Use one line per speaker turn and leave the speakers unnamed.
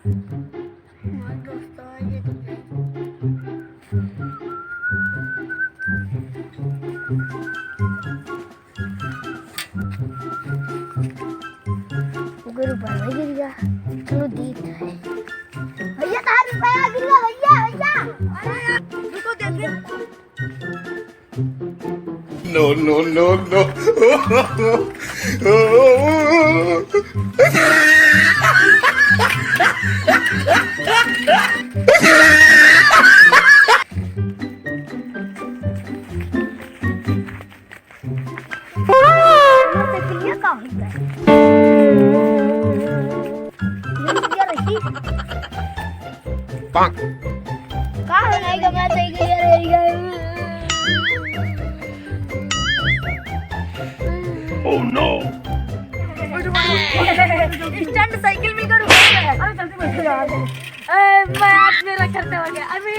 दोस्तों ये गुरु पर गिर गया। चलो दीप है भैया, कहाँ रुपया गिर गया भैया? भैया रुको देखिए।
No, no, no, no. Oh no!
Stunt cycle में करूँ। अरे जल्दी बैठो यार। मैं आज मेरा खर्चा हो गया अभी।